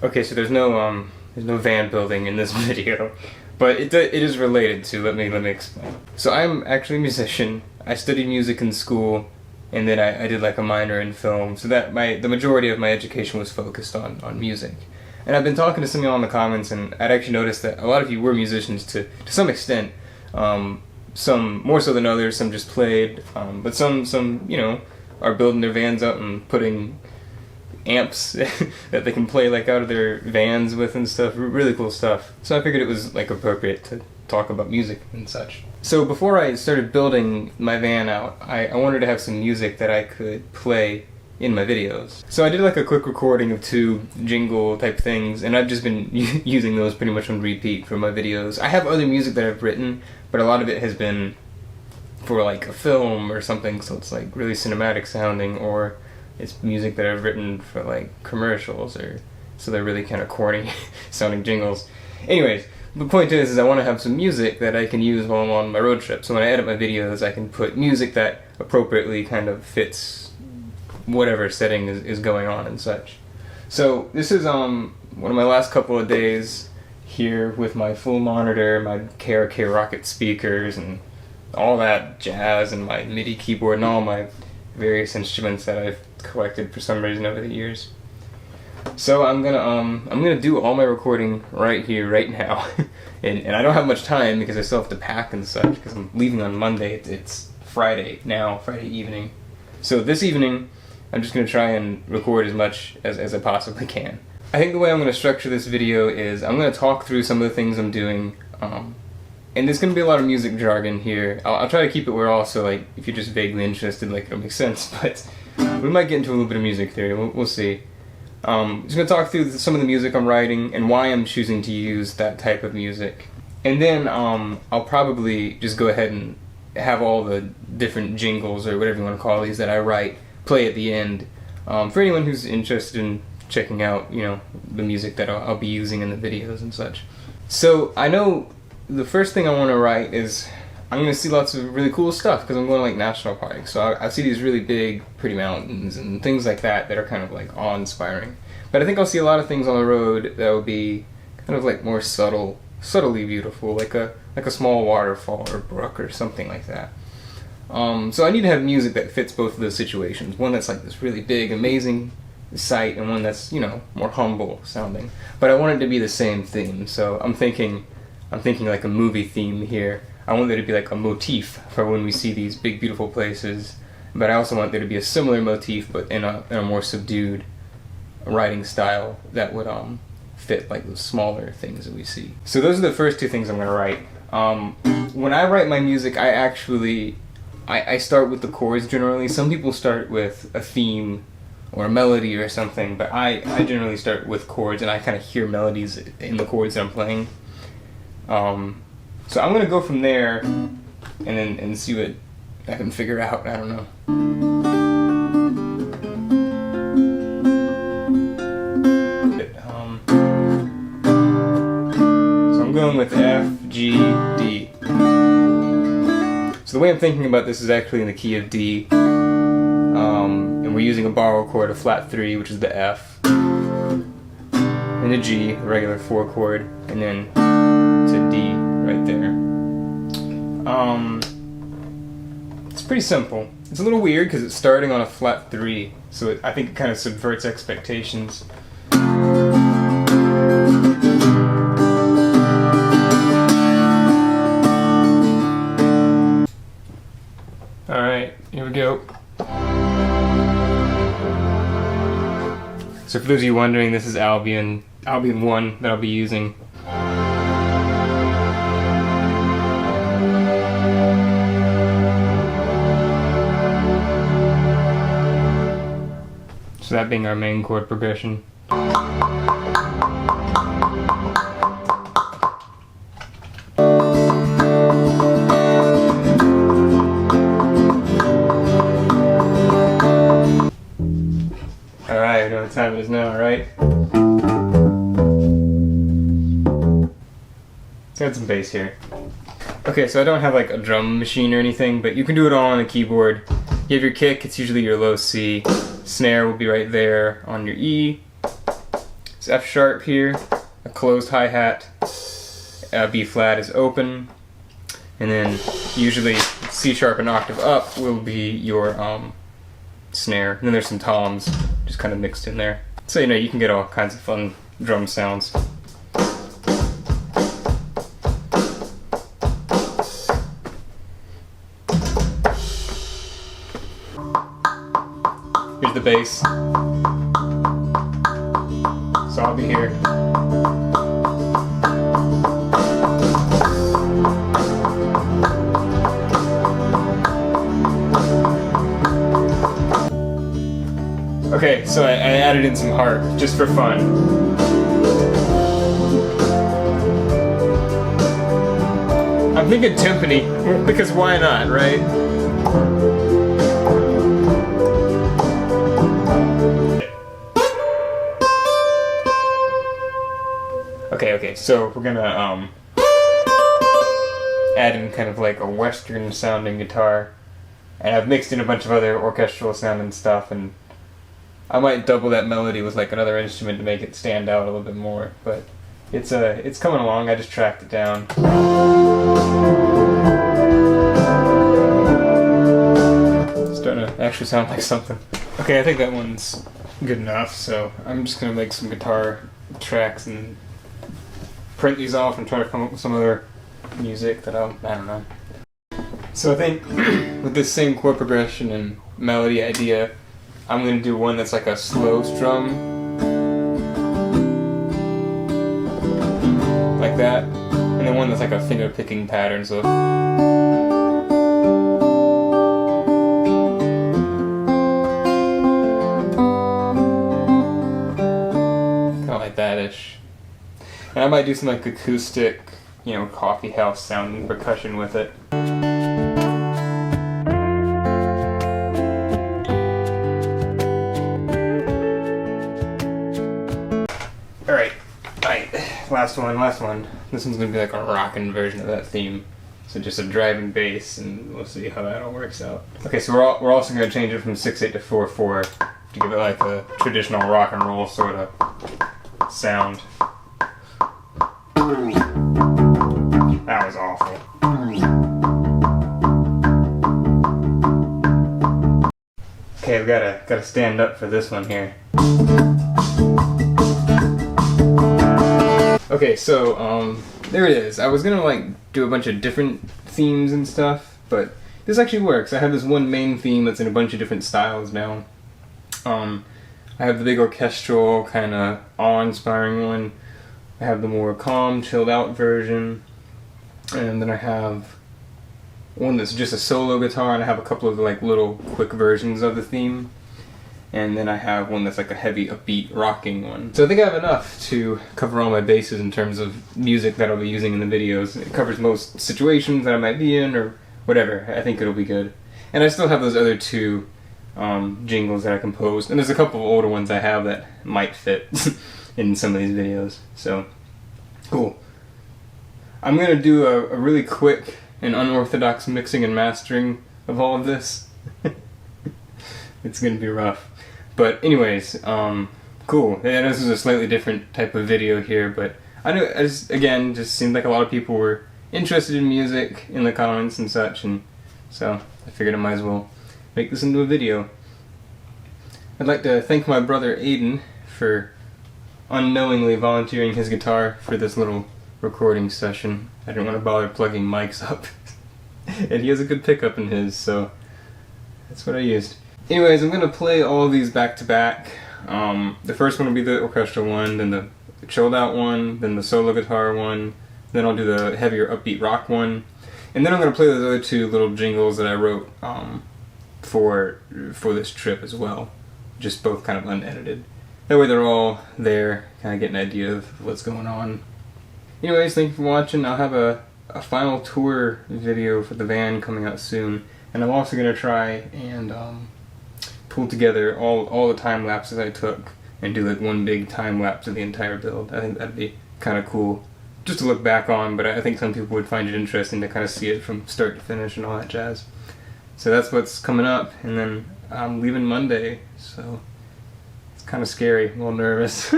Okay, so there's no van building in this video, but it is related to. Let me explain. So I'm actually a musician. I studied music in school, and then I did like a minor in film. So that the majority of my education was focused on music. And I've been talking to some of y'all in the comments, and I'd actually noticed that a lot of you were musicians to some extent. Some more so than others. Some just played, but some are building their vans up and putting amps that they can play like out of their vans with and stuff. Really cool stuff. So I figured it was like appropriate to talk about music and such. So before I started building my van out, I wanted to have some music that I could play in my videos. So I did like a quick recording of 2 jingle type things, and I've just been using those pretty much on repeat for my videos. I have other music that I've written, but a lot of it has been for like a film or something, so it's like really cinematic sounding, or it's music that I've written for like commercials, or so they're really kind of corny sounding jingles. Anyways, the point is I want to have some music that I can use while I'm on my road trip. So when I edit my videos, I can put music that appropriately kind of fits whatever setting is going on and such. So this is one of my last couple of days here with my full monitor, my KRK Rocket speakers, and all that jazz, and my MIDI keyboard, and all my various instruments that I've collected for some reason over the years. So I'm gonna do all my recording right here, right now, and I don't have much time because I still have to pack and such because I'm leaving on Monday. It's Friday now, Friday evening. So this evening, I'm just gonna try and record as much as I possibly can. I think the way I'm gonna structure this video is I'm gonna talk through some of the things I'm doing. And there's going to be a lot of music jargon here. I'll try to keep it where also, like, if you're just vaguely interested, like, it'll make sense, but we might get into a little bit of music theory. We'll see. I'm just going to talk through some of the music I'm writing and why I'm choosing to use that type of music. And then I'll probably just go ahead and have all the different jingles, or whatever you want to call these, that I write, play at the end. For anyone who's interested in checking out, the music that I'll be using in the videos and such. So, I know the first thing I want to write is I'm going to see lots of really cool stuff because I'm going to like national parks. So I see these really big, pretty mountains and things like that are kind of like awe-inspiring. But I think I'll see a lot of things on the road that will be kind of like more subtly beautiful, like a small waterfall or brook or something like that. So I need to have music that fits both of those situations. One that's like this really big, amazing sight, and one that's, more humble sounding. But I want it to be the same theme. So I'm thinking like a movie theme here. I want there to be like a motif for when we see these big, beautiful places, but I also want there to be a similar motif, but in a more subdued writing style that would fit like the smaller things that we see. So those are the first 2 things I'm going to write. When I write my music, I start with the chords generally. Some people start with a theme or a melody or something, but I generally start with chords, and I kind of hear melodies in the chords that I'm playing. So I'm gonna go from there and see what I can figure out. I don't know. So I'm going with F, G, D. So the way I'm thinking about this is actually in the key of D, and we're using a borrow chord, a flat 3, which is the F, and a G, the regular 4 chord, and then to D right there. It's pretty simple. It's a little weird because it's starting on a flat 3, so I think it kind of subverts expectations. Alright, here we go. So for those of you wondering, this is Albion One that I'll be using. So that being our main chord progression. Alright, I know what time it is now, right? Let's add some bass here. Okay, so I don't have like a drum machine or anything, but you can do it all on a keyboard. You have your kick, it's usually your low C. Snare will be right there on your E. It's F sharp here, a closed hi-hat, B flat is open, and then usually C sharp and octave up will be your snare. And then there's some toms just kind of mixed in there. So you know, you can get all kinds of fun drum sounds. Here's the bass. So I'll be here. Okay, so I added in some harp just for fun. I'm thinking timpani because why not, right? Okay, so we're gonna add in kind of like a Western sounding guitar, and I've mixed in a bunch of other orchestral sounding stuff, and I might double that melody with like another instrument to make it stand out a little bit more, but it's coming along. I just tracked it down. It's starting to actually sound like something. Okay, I think that one's good enough, so I'm just gonna make some guitar tracks and print these off and try to come up with some other music that I don't know. So I think with this same chord progression and melody idea, I'm going to do one that's like a slow strum, like that, and then one that's like a finger picking pattern, so kind of like that-ish. And I might do some like acoustic, you know, coffee house sounding percussion with it. Alright, last one. This one's gonna be like a rockin' version of that theme. So just a driving bass, and we'll see how that all works out. Okay, so we're also gonna change it from 6/8 to 4/4 to give it like a traditional rock and roll sort of sound. That was awful. Okay, we gotta stand up for this one here. Okay, so there it is. I was gonna like do a bunch of different themes and stuff, but this actually works. I have this one main theme that's in a bunch of different styles now. I have the big orchestral, kind of awe-inspiring one. I have the more calm, chilled out version, and then I have one that's just a solo guitar, and I have a couple of like little quick versions of the theme, and then I have one that's like a heavy, upbeat, rocking one. So I think I have enough to cover all my bases in terms of music that I'll be using in the videos. It covers most situations that I might be in, or whatever. I think it'll be good. And I still have those other two jingles that I composed, and there's a couple of older ones I have that might fit in some of these videos. So, cool. I'm gonna do a really quick and unorthodox mixing and mastering of all of this. It's gonna be rough. But anyways, cool. Yeah, this is a slightly different type of video here, but I know, again, just seemed like a lot of people were interested in music in the comments and such, and so I figured I might as well make this into a video. I'd like to thank my brother Aiden for unknowingly volunteering his guitar for this little recording session. I didn't want to bother plugging mics up. And he has a good pickup in his, so that's what I used. Anyways, I'm going to play all of these back to back. The first one will be the orchestral one, then the chilled out one, then the solo guitar one, then I'll do the heavier upbeat rock one, and then I'm going to play those other two little jingles that I wrote for this trip as well. Just both kind of unedited. That way they're all there, kind of get an idea of what's going on. Anyways, thank you for watching. I'll have a final tour video for the van coming out soon, and I'm also going to try and pull together all the time lapses I took and do like one big time lapse of the entire build. I think that'd be kind of cool just to look back on, but I think some people would find it interesting to kind of see it from start to finish and all that jazz. So that's what's coming up, and then I'm leaving Monday, so it's kind of scary, a little nervous.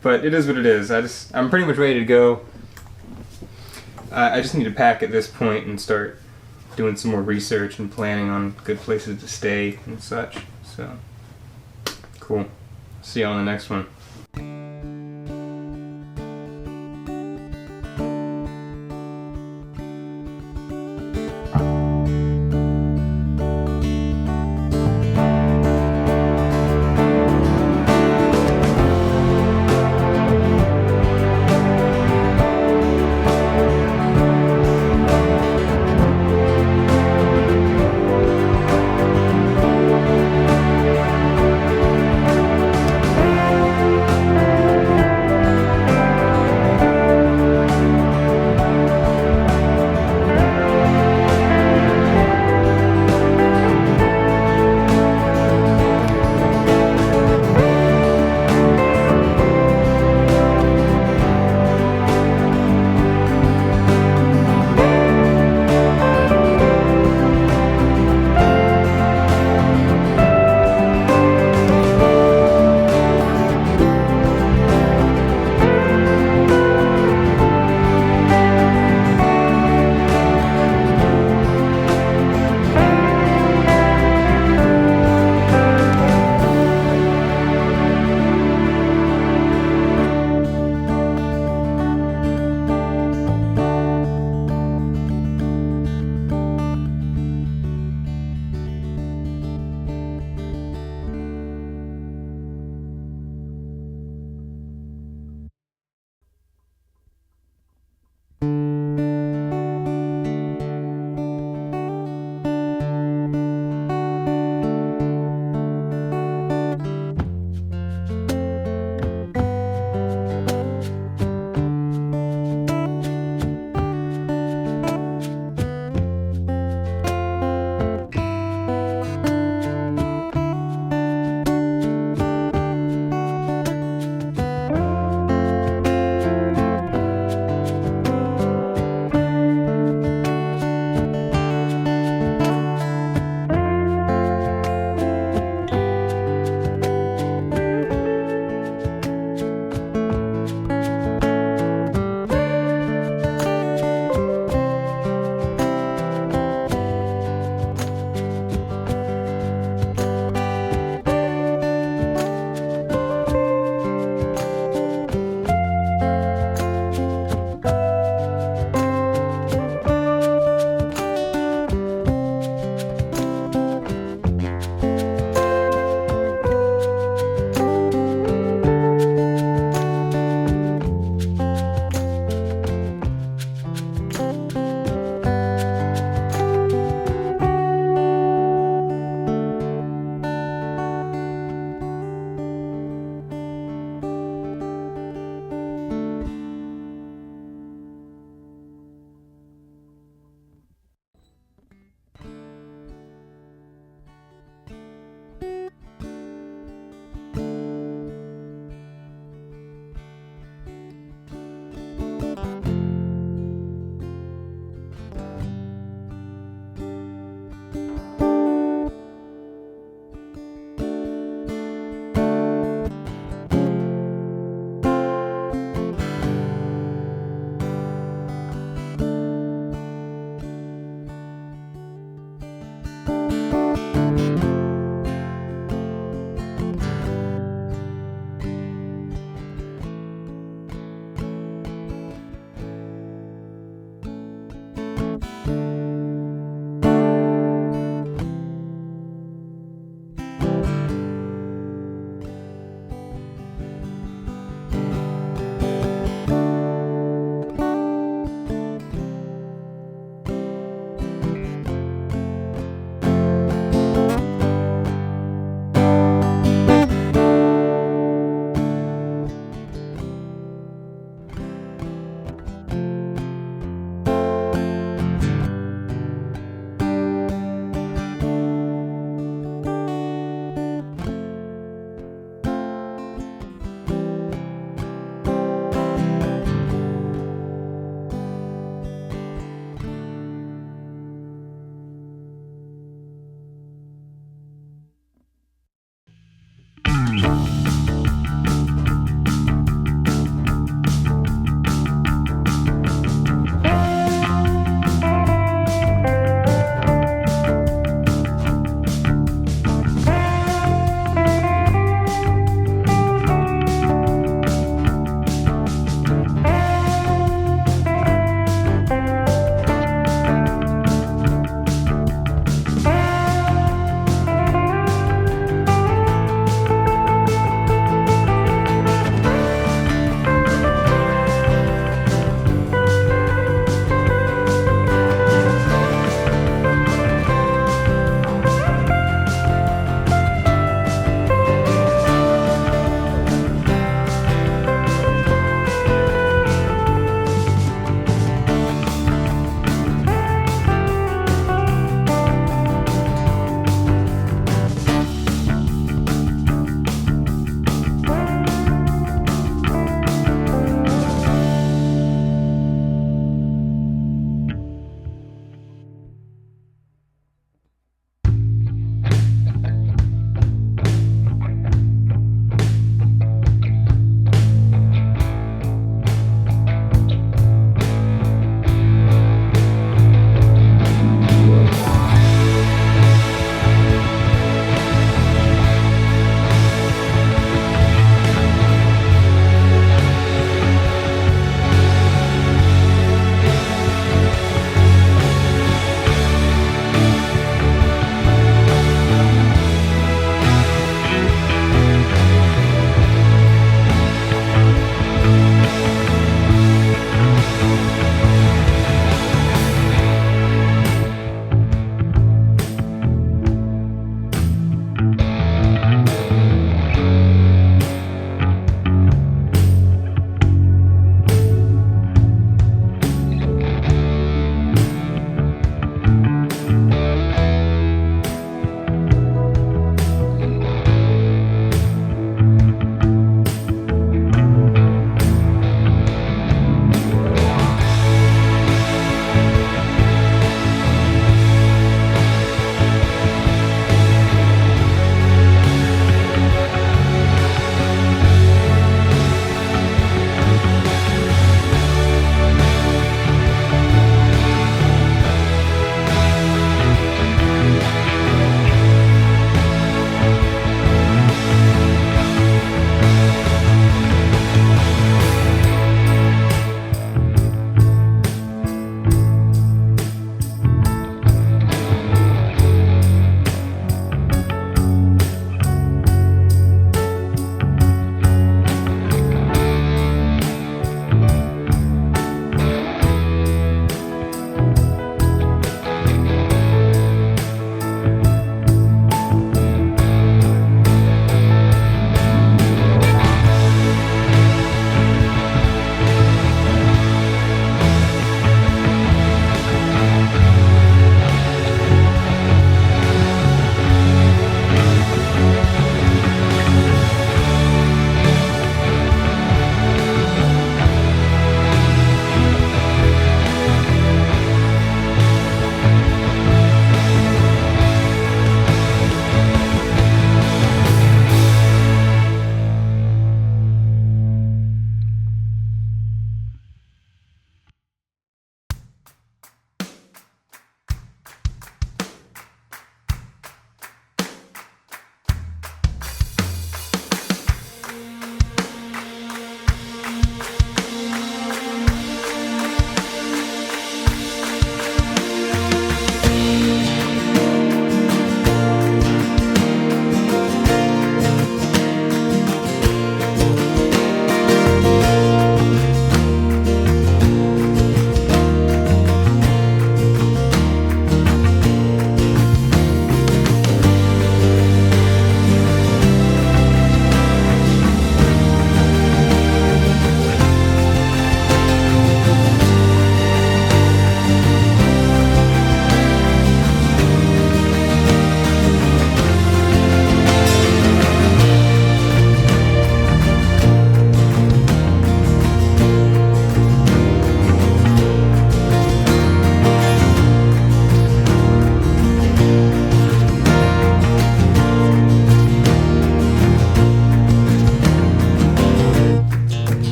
But it is what it is. I'm pretty much ready to go. I just need to pack at this point and start doing some more research and planning on good places to stay and such. So, cool. See you on the next one.